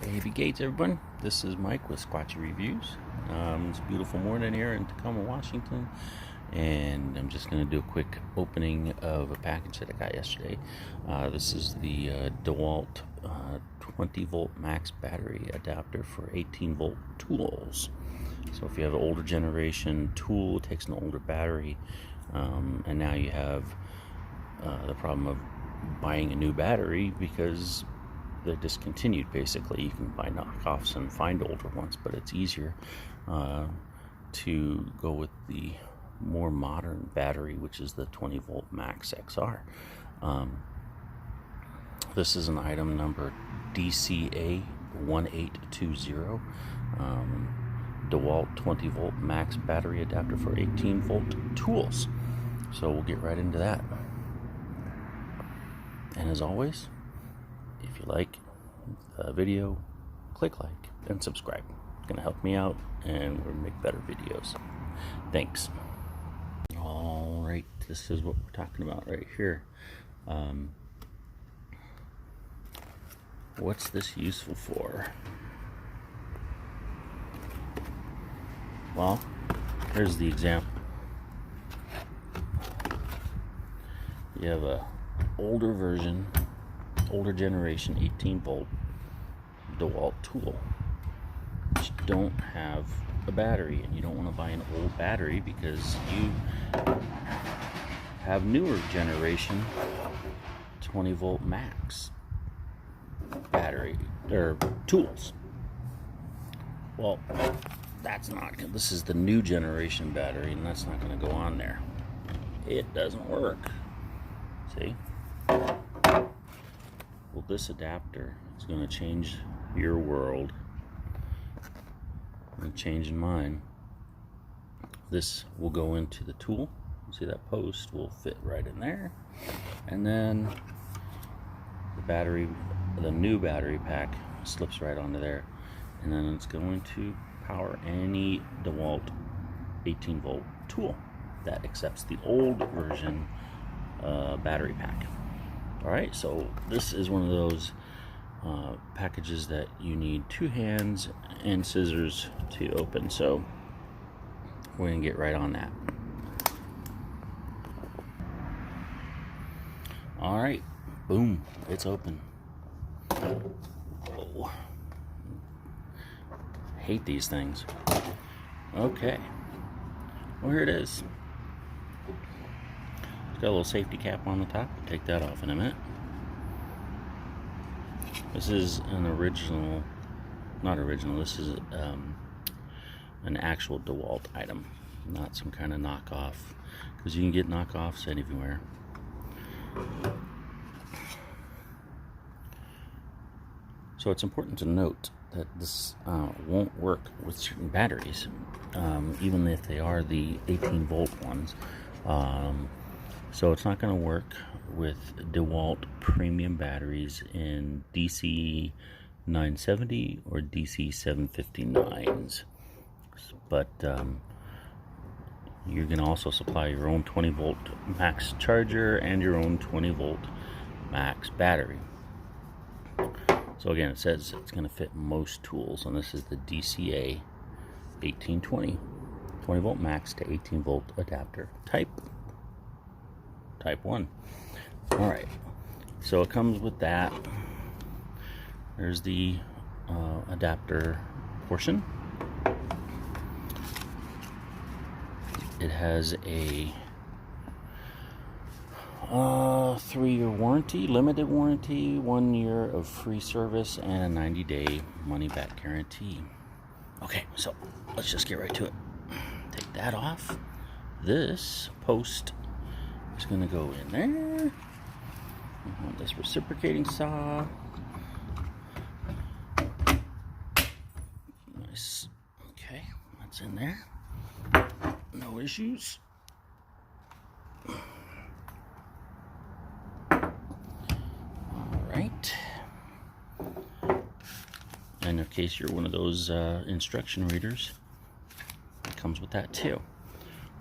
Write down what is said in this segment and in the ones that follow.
Hey, Gates, everyone. This is Mike with Squatchy Reviews. It's a beautiful morning here in Tacoma, Washington, and I'm just going to do a quick opening of a package that I got yesterday. This is the DeWalt 20-volt max battery adapter for 18-volt tools. So if you have an older generation tool, it takes an older battery, and now you have the problem of buying a new battery because they're discontinued. Basically, you can buy knockoffs and find older ones, but it's easier to go with the more modern battery, which is the 20-volt max XR. This is an item number DCA1820, DeWalt 20-volt max battery adapter for 18-volt tools. So we'll get right into that. And as always, if you like the video, click like and subscribe. It's going to help me out and we'll make better videos. Thanks. Alright, this is what we're talking about right here. What's this useful for? Well, here's the example. You have a older version, older generation 18-volt DeWalt tool, which don't have a battery, and you don't want to buy an old battery because you have newer generation 20-volt max battery or tools. Well, that's not good. This is the new generation battery, and that's not going to go on there. It doesn't work. See? Well, this adapter is going to change your world and changing mine. This will go into the tool. See, that post will fit right in there, and then the battery, the new battery pack, slips right onto there, and then it's going to power any DeWalt 18-volt tool that accepts the old version battery pack. Alright, so this is one of those packages that you need two hands and scissors to open, so we're going to get right on that. Alright, boom, it's open. Oh, hate these things. Okay, well, here it is. Got a little safety cap on the top. Take that off in a minute. This is an original, not original, this is an actual DeWalt item, not some kind of knockoff, because you can get knockoffs anywhere. So it's important to note that this won't work with certain batteries, even if they are the 18-volt ones. So it's not going to work with DeWalt premium batteries in DC970 or DC759s. But you're going to also supply your own 20-volt max charger and your own 20-volt max battery. So again, it says it's going to fit most tools, and this is the DCA1820 20-volt max to 18-volt adapter type 1. Alright, so it comes with that. There's the adapter portion. It has a 3-year warranty, limited warranty, 1 year of free service, and a 90-day money-back guarantee. Okay, so let's just get right to it. Take that off. This post is going to go in there. This reciprocating saw. Nice. Okay, that's in there. No issues. Alright. And in case you're one of those instruction readers, it comes with that too.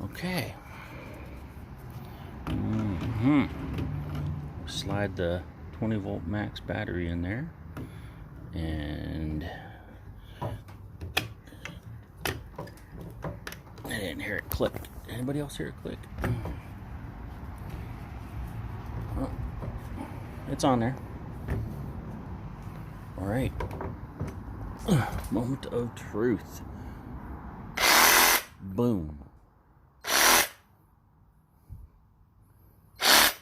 Okay. Slide the 20-volt max battery in there, and didn't hear it click. Anybody else hear it click? Oh, it's on there. All right. Moment of truth. Boom. How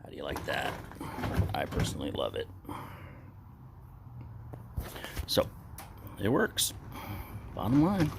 do you like that? I personally love it. So, it works. Bottom line.